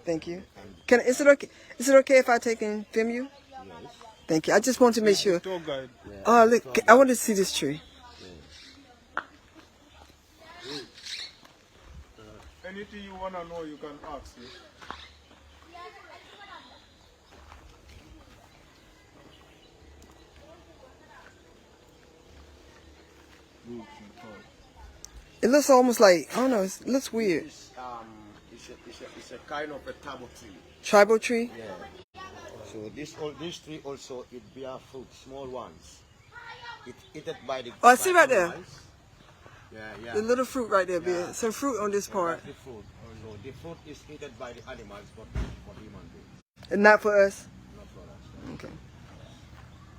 Thank you. Is it okay? Is it okay if I take and film you? Yes. Thank you. I just want to make sure. Tour guide. Yeah, Oh, look! I want to see this tree. Anything you wanna know, you can ask. Yeah? It looks almost like, I don't know, it looks weird. It's a kind of a tabo tree. Tribal tree? Yeah. So this tree also it bear fruit, small ones. It's eaten by the. Oh, I see right there. Yeah. The little fruit right there, Yeah. some fruit on this part. That's the fruit. So the fruit is eaten by the animals, but not for human beings. And not for us? Not for us. Okay.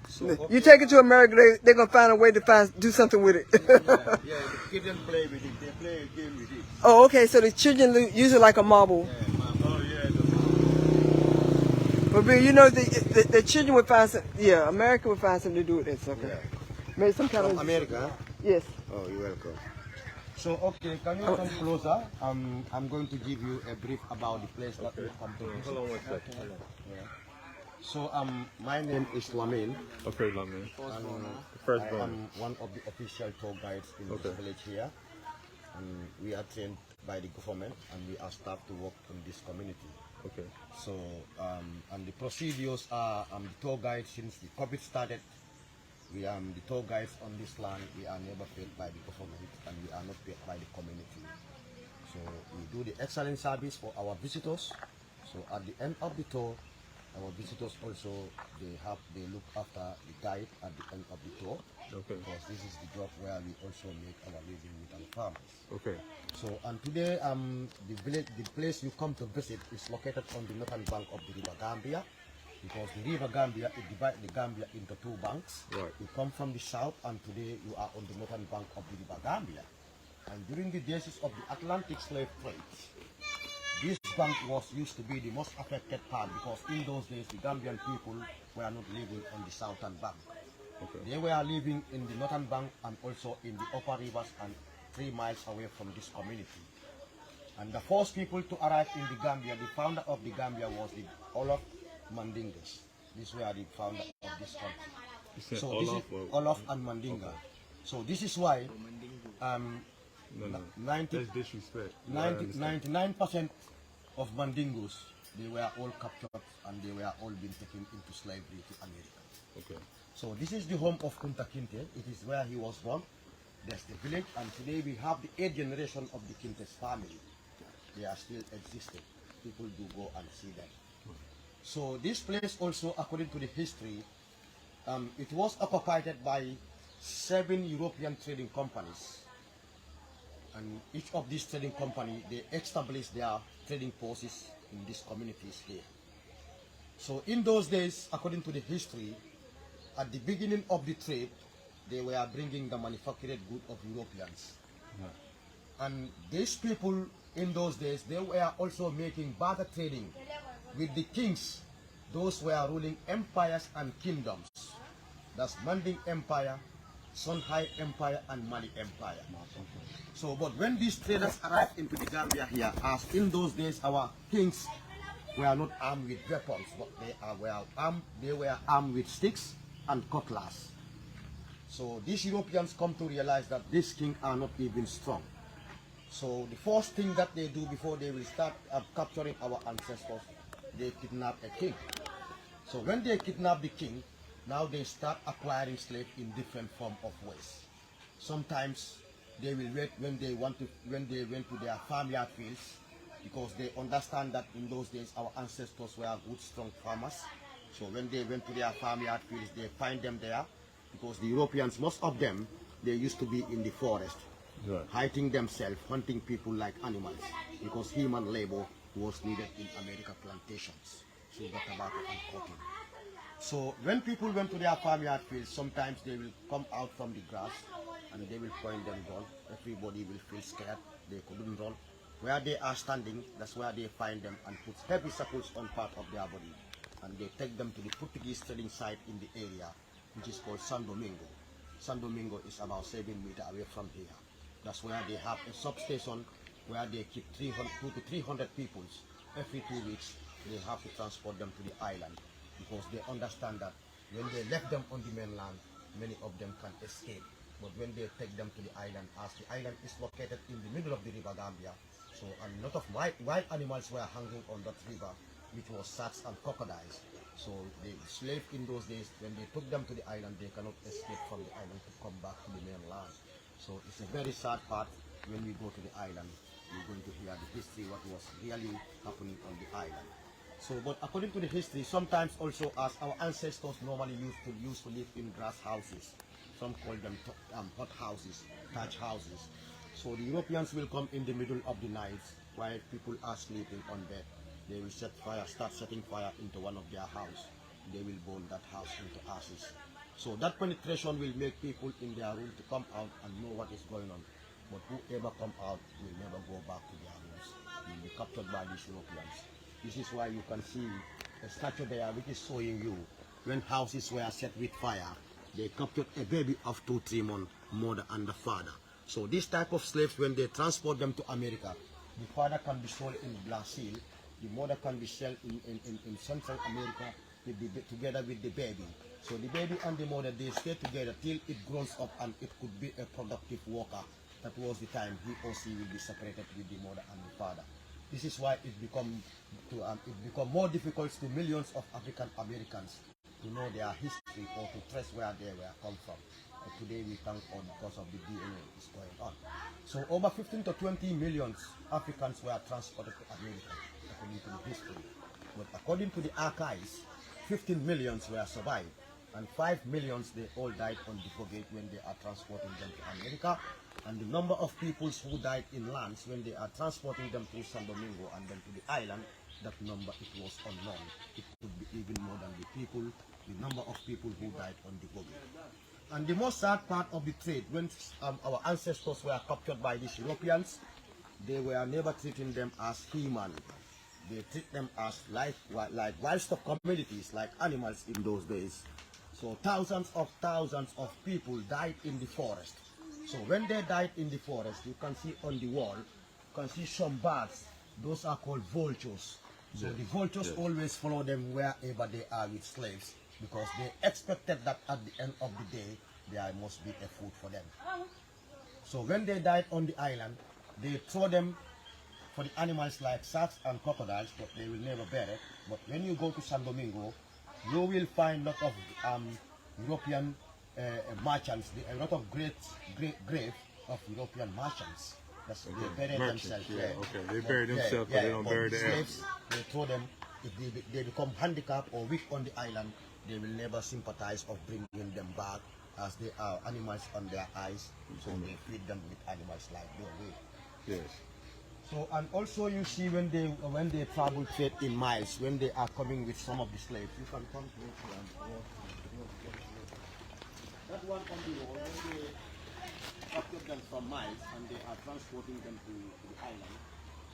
So, You take it to America, they're going to find a way to do something with it. yeah, the kids play with it. They play a game with it. Oh, okay, so the children use it like a marble. Yeah, Oh yeah. But you know, the children would find some, yeah, America would find something to do with this, okay. Yeah. Maybe some kind From of... America? Yes. Oh, you're welcome. So, okay, can you come closer? I'm going to give you a brief about the place that we come to visit. Hold on one second. Yeah. So, my name is Lamin. Okay, Lamin. I am one of the official tour guides in this village here. And we are trained by the government and we are staffed to work in this community. Okay. So, and the procedures are the tour guides since the COVID started. We are the tour guides on this land. We are never paid by the government and we are not paid by the community. So we do the excellent service for our visitors. So at the end of the tour, our visitors also they look after the guide at the end of the tour. Okay. Because this is the job where we also make our living with our farmers. Okay. So and today the place you come to visit is located on the northern bank of the river Gambia. Because the river Gambia, it divides the Gambia into two banks. Right. You come from the south and today you are on the northern bank of the river Gambia. And during the days of the Atlantic slave trade, this bank was used to be the most affected part because in those days the Gambian people were not living on the southern bank. Okay. They were living in the northern bank and also in the upper rivers and 3 miles away from this community. And the first people to arrive in the Gambia, the founder of the Gambia was the Olaf Mandingas. These were the founder of this country. So this is Olaf and Mandinga. Okay. So this is why 99% of Mandingos, they were all captured and they were all been taken into slavery to America. Okay. So this is the home of Kunta Kinteh. It is where he was born. That's the village, and today we have the 8th generation of the Kinteh's family. They are still existing. People do go and see them. So this place also, according to the history, it was occupied by 7 European trading companies. And each of these trading companies, they established their trading forces in these communities here. So in those days, according to the history, at the beginning of the trade, they were bringing the manufactured goods of Europeans. Yeah. And these people in those days, they were also making barter trading with the kings. Those were ruling empires and kingdoms. That's Manding Empire, Songhai Empire, and Mali Empire. So, but when these traders arrived into the Gambia here, as in those days our kings were not armed with weapons, but they were armed with sticks and cutlass. So these Europeans come to realize that these kings are not even strong. So the first thing that they do before they will start capturing our ancestors, they kidnap a king. So when they kidnap the king, now they start acquiring slaves in different form of ways. Sometimes they will wait when they went to their farmyard fields, because they understand that in those days our ancestors were good, strong farmers. So when they went to their farmyard fields, they find them there, because the Europeans, most of them, they used to be in the forest, right, hiding themselves, hunting people like animals, because human labor was needed in American plantations, sugar, tobacco, and cotton. So when people went to their farmyard fields, sometimes they will come out from the grass and they will point them down. Everybody will feel scared, they couldn't run. Where they are standing, that's where they find them and put heavy shackles on part of their body. And they take them to the Portuguese trading site in the area, which is called San Domingo. San Domingo is about 7 meters away from here. That's where they have a substation where they keep 200 to 300 people every 2 weeks, they have to transport them to the island because they understand that when they left them on the mainland, many of them can escape. But when they take them to the island, as the island is located in the middle of the river Gambia, so a lot of wild animals were hanging on that river, which was sharks and crocodiles. So the slave in those days, when they took them to the island, they cannot escape from the island to come back to the mainland. So it's a very sad part. When we go to the island, we're going to hear the history, what was really happening on the island. So, but according to the history, sometimes also as our ancestors normally used to live in grass houses. Some call them hot houses, thatch houses. So the Europeans will come in the middle of the night while people are sleeping on bed. They will start setting fire into one of their house. They will burn that house into ashes. So that penetration will make people in their room to come out and know what is going on. But whoever come out will never go back to their rooms. Will be captured by these Europeans. This is why you can see a statue there which is showing you when houses were set with fire, they captured a baby of 2-3 months, mother and the father. So this type of slaves, when they transport them to America, the father can be sold in Brazil, the mother can be sold in Central America together with the baby. So the baby and the mother, they stay together till it grows up and it could be a productive worker. That was the time he or she will be separated with the mother and the father. This is why it become more difficult to millions of African Americans to know their history or to trace where they were come from. Today we thank God because of the DNA is going on. So over 15 to 20 million Africans were transported to America according to the history. But according to the archives, 15 millions were survived and 5 millions they all died on the voyage when they are transporting them to America. And the number of people who died in lands when they are transporting them to San Domingo and then to the island, that number it was unknown. It could be even more than the number of people who died on the voyage. And the most sad part of the trade, when our ancestors were captured by these Europeans, they were never treating them as human. They treat them as like livestock communities, like animals in those days. So thousands of people died in the forest. So when they died in the forest, you can see on the wall, you can see some birds. Those are called vultures. So the vultures always follow them wherever they are with slaves, because they expected that at the end of the day, there must be a food for them. So when they died on the island, they throw them for the animals like sharks and crocodiles, but they will never bear it. But when you go to San Domingo, you will find a lot of European merchants, a lot of great grave of European merchants. That's, they bury themselves. Yeah, okay. They bury themselves, but they don't bury the slaves. They throw them. If they become handicapped or weak on the island, they will never sympathize of bringing them back, as they are animals on their eyes. So they feed them with animals like their way. Yes. So, and also you see when they travel trade in miles, when they are coming with some of the slaves, you can come to it and that one on the wall, when they capture them from miles and they are transporting them to the island,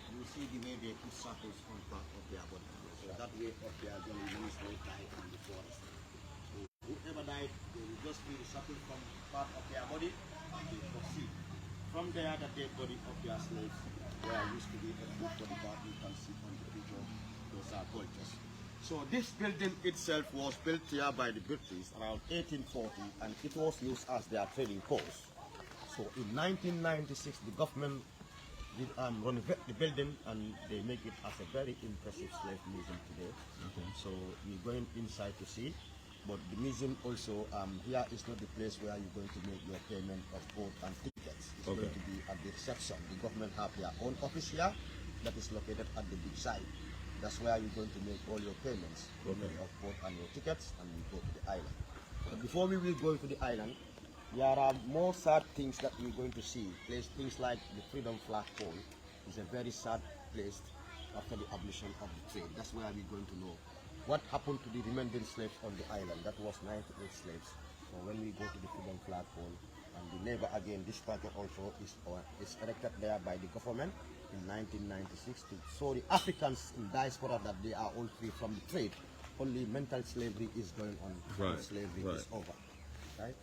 you see the way they put shackles on part of their body. So that way of their going means they die in the forest. So whoever died, they will just be the shackle from part of their body and they proceed. From there, the dead body of their slaves were used to be a food for the bird. You can see on the picture, those are vultures. So this building itself was built here by the British around 1840, and it was used as their trading post. So in 1996, the government did renovate the building, and they make it as a very impressive slave museum today. Okay. So we're going inside to see. But the museum also, here is not the place where you're going to make your payment of boat and tickets. It's going to be at the reception. The government have their own office here that is located at the big side. That's where you're going to make all your payments, payment of boat and your tickets, and you go to the island. But before we will go to the island, there are more sad things that we're going to see. Things like the Freedom Flag Pole is a very sad place after the abolition of the trade. That's where we're going to know what happened to the remaining slaves on the island. That was 98 slaves. So when we go to the Freedom Flag Pole, and the never again, this statue also is erected there by the government in 1996 to show the Africans in diaspora that they are all free from the trade. Only mental slavery is going on. Right. Slavery is over. Right?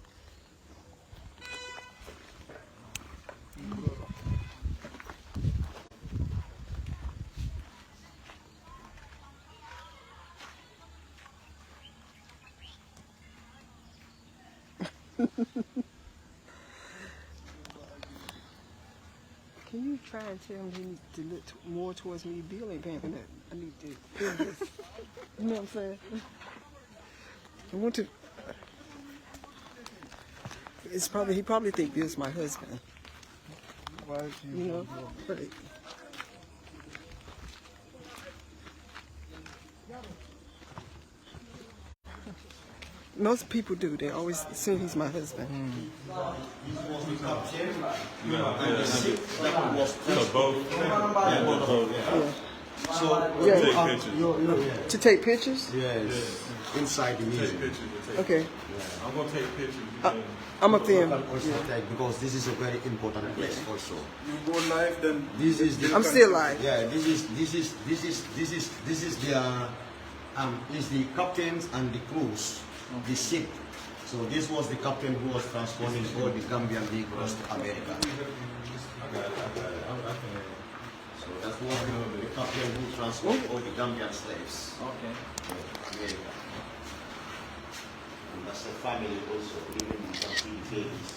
Can you try and tell him he needs to look more towards me? Bill ain't paying for that. I need to do this. You know what I'm saying? I want to. He probably think Bill's my husband. Why You know, right. Most people do. They always assume he's my husband. So both. To take pictures? Yes. Inside the museum. Okay. I'm gonna take pictures. I'm up there. Also take, because this is a very important place also. you go live, then This is the I'm still live. Yeah, this is the captains and the crews, the ship. So this was the captain who was transporting all the Gambian Negroes to America. So that was the captain who transported all the Gambian slaves to America. And that's the family also, even the Gambian babies.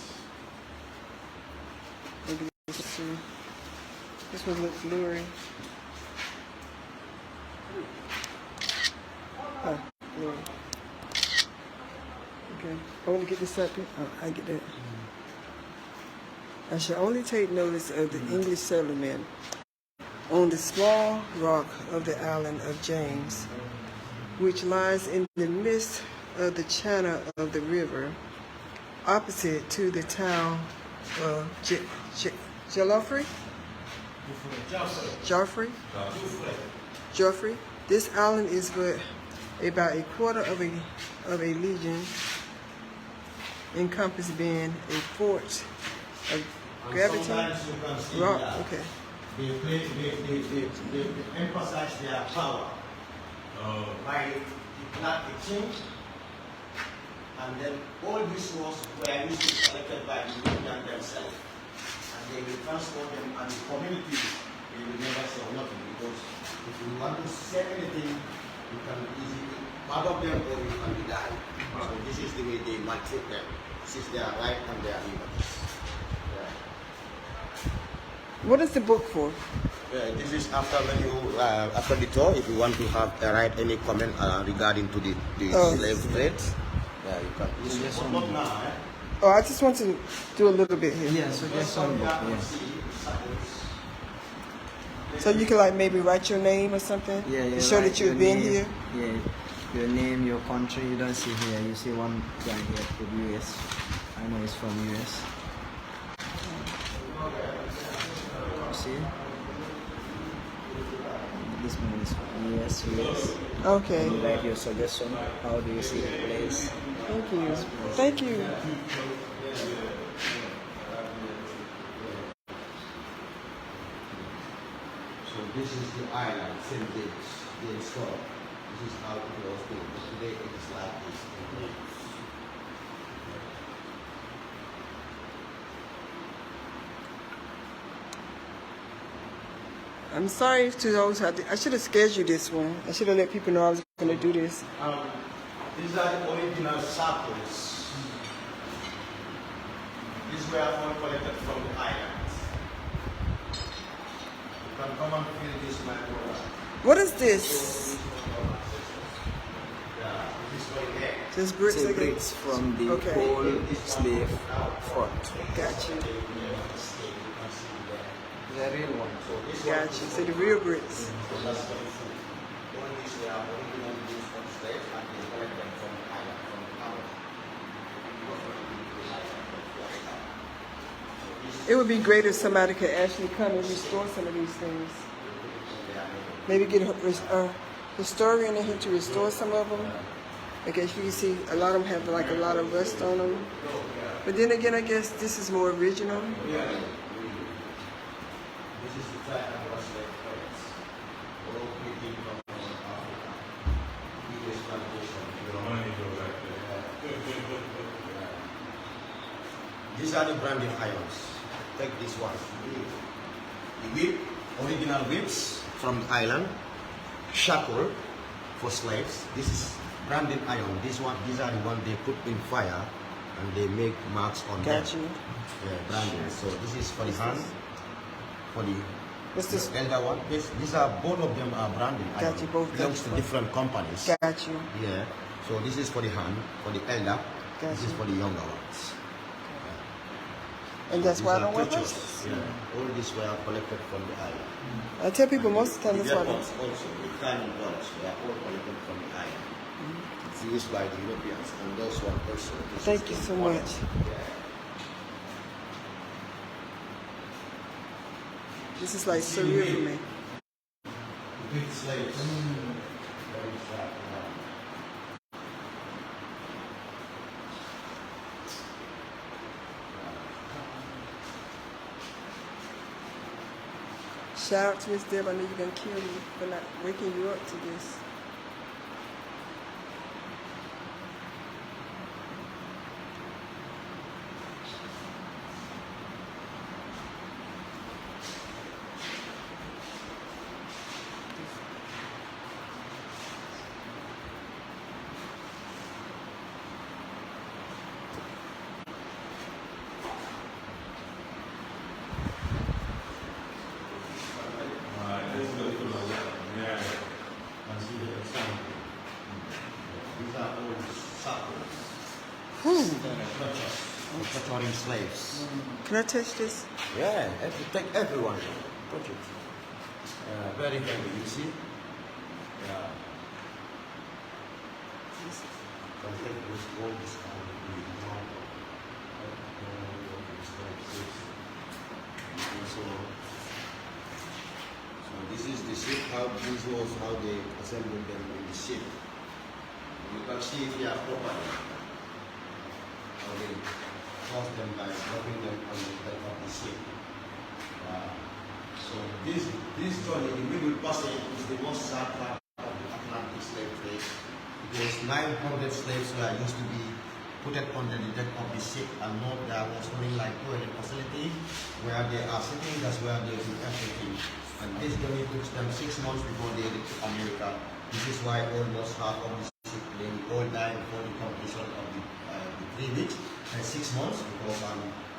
Maybe this one looks blurry. Oh, blurry. Okay. I want to get this up here. Oh, I get that. I shall only take notice of the English settlement on the small rock of the island of James, which lies in the midst of the channel of the river, opposite to the town of Joffrey. This island is but about a quarter of a legion in compass, being a fort of gravity. Sometimes you can see Rock. that Okay. they emphasize their power by the change, and then all these laws were usually collected by the Indian themselves, and they will transport them, and the community they will never say nothing, because if you want to say anything, you can easily part of them or you can be died. So this is the way they maltreat them. This is their right and their liberties. What is the book for? This is after when you after the tour. If you want to have write any comment regarding to the slave trade, you can. But not now, Oh, I just want to do a little bit here. Yeah, so just one book, yeah. So you can like maybe write your name or something? Yeah, To show that you've been here? Yeah, your name, your country, you don't see here. You see one guy here from US. I know he's from US. See? This one is from US. Okay. You write your suggestion. How do you see the place? Thank you. Thank you. So this is the island, St. James, the store. This is how it was built. Today it is like this. I'm sorry to those I should have scheduled this one. I should have let people know I was going to do this. These are the original circles. These were all collected from the island. You can come and feel this, my brother. What is this? Yeah, this is what it is. Just bricks Say again? bricks from the Okay. old slave fort. Got you. The real one. Got you. So the real bricks. It would be great if somebody could actually come and restore some of these things. Maybe get a historian in here to restore some of them. I guess you can see a lot of them have like a lot of rust on them. But then again, I guess this is more original. This is the track and what's left credits. All people from Africa. Biggest plantation. These are the branding irons. Take this one. The whip, original whips from the island. Shackle for slaves. This is branding iron. These are the one they put in fire and they make marks on Got them. you. Yeah, branding. So this is for the hand, for the What's this? elder one. These are both of them are branding. Got you, both belongs got to you. different companies. Got you. Yeah. So this is for the hand, for the elder. Got This is you. for the younger ones. And that's These why I are don't wear pictures. bracelets. Yeah. All these were collected from the island. I tell people most of the time The that's why I don't. weapons also, the tiny guns, they are all collected from the island. It's used by the Europeans and those one also. This Thank is you so important. much. Yeah. This is like surreal to me. Big slaves. Very sad. Shout out to Miss Deb. I know you're gonna kill me for not waking you up to this. This is good for the yeah. These are all suckers. Torturing slaves. Can I touch this? Yeah, take everyone. Touch it. Very heavy, you see? Yeah. Can take this all this kind of so this is the ship, how this was how they assembled them in the ship. You can see it here properly. How they cross them by dropping them on the deck of the ship. So this journey, the middle passage, is the most sad part of the Atlantic slave trade. Because 900 slaves were used to be put on the deck of the ship, and not there was only like toilet facility where they are sitting. That's where they do everything. And this journey took them 6 months before they reached America. This is why almost half of the ship they all died before the completion of the 3 weeks and 6 months, because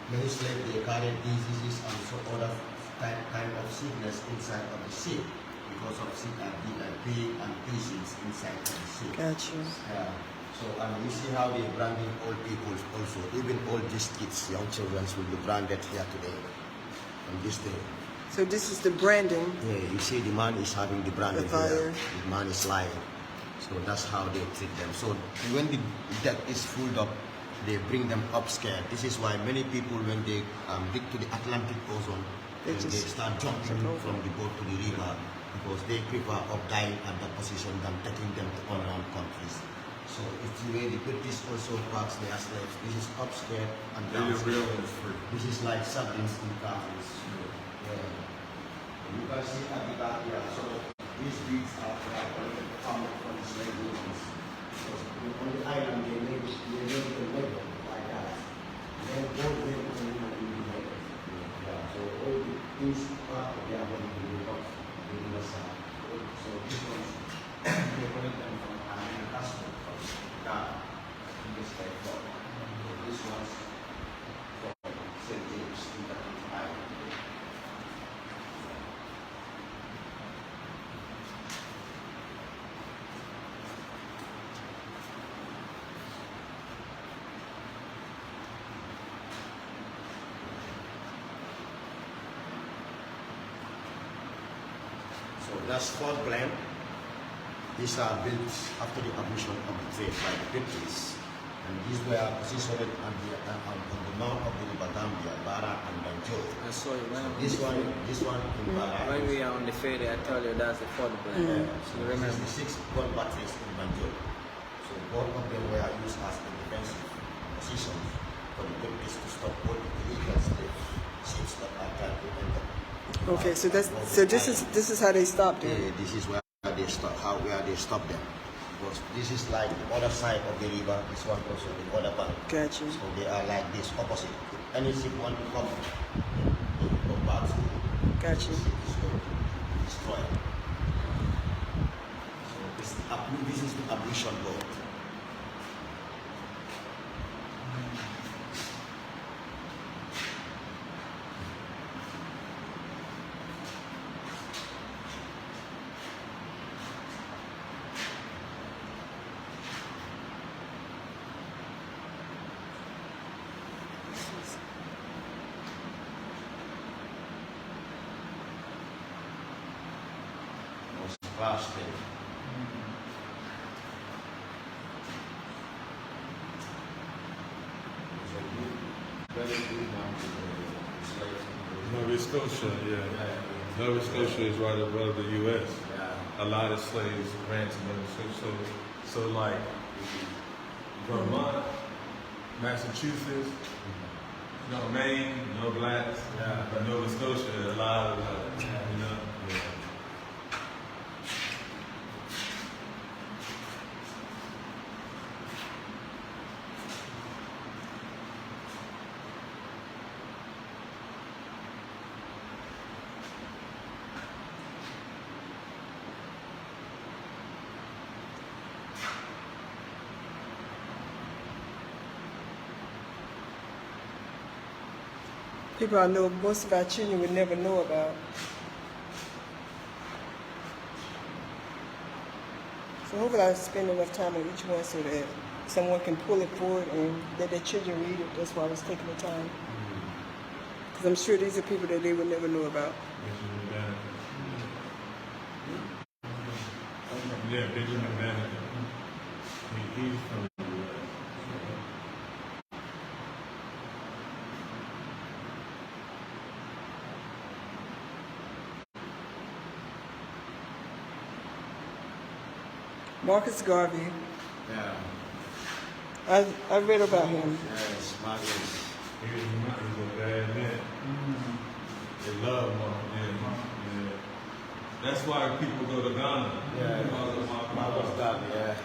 many slaves they carried diseases and so other kind of sickness inside of the ship because of pain and disease inside of the ship. Got you. Yeah. So you see how they branding old people also. Even all these kids, young children will be branded here today on this day. So this is the branding. Yeah, you see the man is having the branding The fire. here. The man is lying. So that's how they treat them. So when the deck is filled up, they bring them up scared. This is why many people, when they dig to the Atlantic Ocean, They they just start jumping from the boat to the river, because they prefer of dying at that position than taking them to unknown countries. So it's the way the British also parks their slaves. This is upscared and They're real downstairs. and free. This is like sardines in cartons. Yeah. You can see at the back here, so these beads are from the slave owners. Because on the island they make the label like that. Then gold label and in the label. Yeah, so all these part of their body will be up in the side. So this ones, they collect them from America, from Ghana, in this type of. This one's from St. James in the island. So that's Fort Glen. These are built after the abolition of the trade by the British. And these were positioned on the mouth of the river Gambia, Bara and Banjul. I saw it when, This one in Bara. when we are on the ferry. I told you that's the fourth brand. So You this remember? is the 6 gun batteries in Banjul. So both of them were used as a defensive position for the British to stop all the illegal slave ships that are trying to enter. Okay, so this is how they stopped it. Yeah, this is where they stop. Where they stop them. Because this is like the other side of the river. This one also the other bank. Got you. So they are like this opposite. Any ship want to come, they will go back. Got you. Ship is going to destroy. So this is the abolition boat. vast thing. It's a good, very good mountain. It's like Nova Scotia, yeah. Nova Scotia is right above the U.S. A lot of slaves ran to Nova Scotia. So like Vermont, Massachusetts, no Maine, no blacks. But Nova Scotia, a lot of you know. Yeah. People I know most of our children would never know about. So hopefully I spend enough time on each one so that someone can pull it forward and let their children read it. That's why I was taking the time. Because I'm sure these are people that they would never know about. Yeah, Benjamin Banneker. He's from the U.S. Marcus Garvey, yeah. I read about him. Yes, Marcus. He's a bad man. They love Marcus. Yeah. That's why people go to Ghana. Yeah, Because of Marcus Garvey, yeah. Yeah.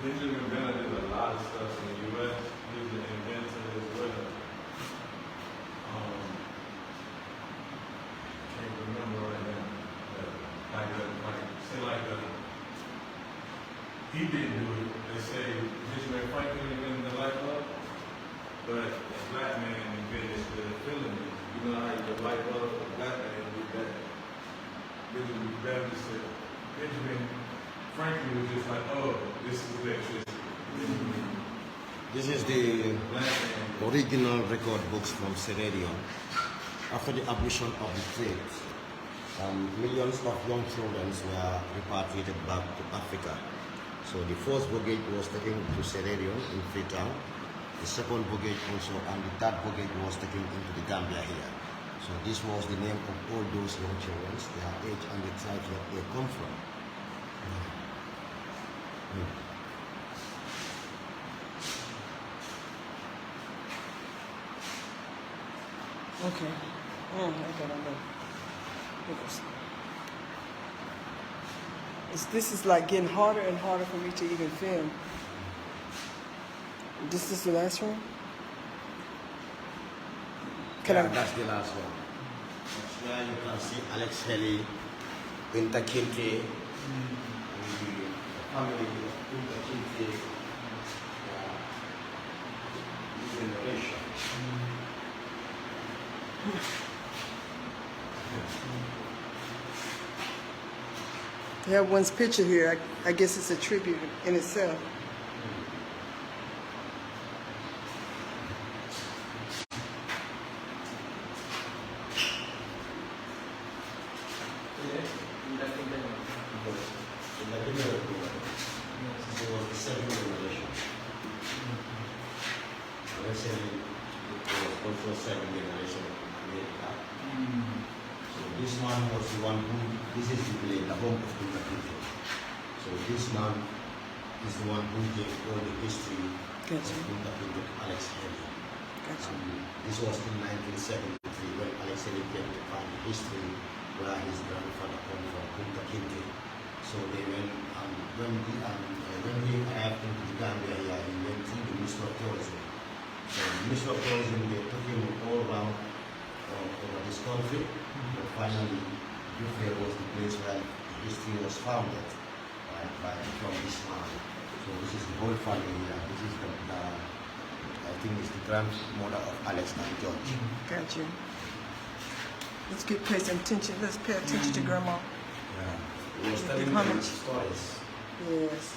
Benjamin Banneker did a lot of stuff in the U.S. He was an inventor as well. Can't remember right now. He didn't do it. They say Benjamin Franklin invented the light bulb, but a black man invented the filament. You know how the light bulb, a black man did that. Benjamin Franklin was just like, oh, this is electricity. This is the original record books from Sierra Leone. After the abolition of the trade, millions of young children were repatriated back to Africa. So the first brigade was taken to Sierra Leone in Freetown. The second brigade also, and the third brigade was taken into the Gambia here. So this was the name of all those young children, their age and the tribe that they come from. Okay. Okay, I know. This is like getting harder and harder for me to even film. This is the last one? That's the last one. That's where you can see Alex Haley, Kunta Kinteh, the family of Kunta Kinteh, generation. I have one's picture here. I guess it's a tribute in itself. This man was the one who, this is the home of Kunta Kinteh. So this man is the one who gave all the history of Kunta Kinteh, Alex Haley. This was in 1973 when Alex Haley came to find the history where his grandfather came from, Kunta Kinteh. So they went, when he arrived into the Gambia here, he went through the Ministry of Tourism. So the Ministry of Tourism, they took him all around over this country. But finally, Kinteh was the place where history was founded. from this man. So this is the whole family here. This is the I think it's the grandmother of Alex and George. Got you. Let's pay some attention. Let's pay attention to Grandma. Yeah. He was telling How me much? stories. Yes.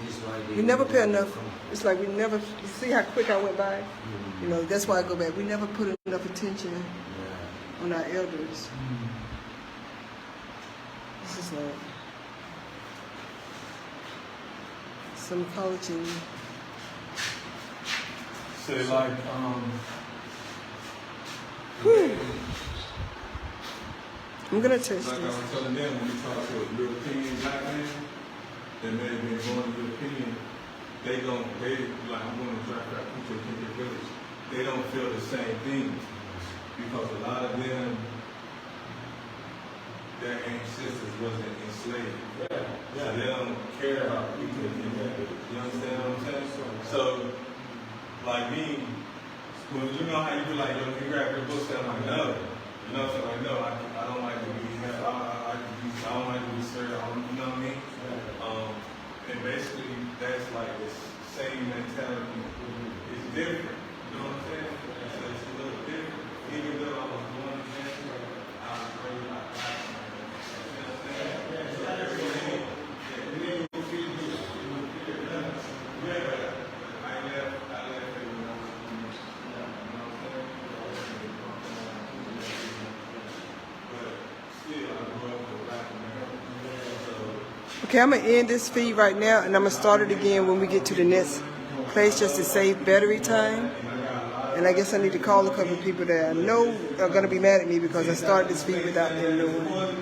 This is why they We never pay enough. It's like we never, you see how quick I went by? You know, that's why I go back. We never put enough attention on our elders. This is like some collagen. Say like, I'm gonna taste like I this. was telling them when we talk to a European black man that may have been born European, they like I'm going to drive back to Kinteh village. They don't feel the same thing because a lot of them, their ancestors wasn't enslaved. So they don't care about people in that. You understand what I'm saying? So, like me, when you know how you be like, yo, you grab your books, I'm like, no. You know what I'm saying? Like, no, I don't like to be, I don't like to be served, you know what I mean? And basically, that's like the same mentality. It's different. You know what I'm saying? It's a little different. Even though I was born in Gambia, I was raised like that. You know what I'm saying? So everything, it didn't feel good. Yeah, I left it when I was in the, you know what I'm saying? But still, I grew up with black America. So, Okay, I'm gonna end this feed right now, and I'm gonna start it again when we get to the next place, just to save battery time. And I guess I need to call a couple of people that I know are gonna be mad at me because I started this feed without them knowing.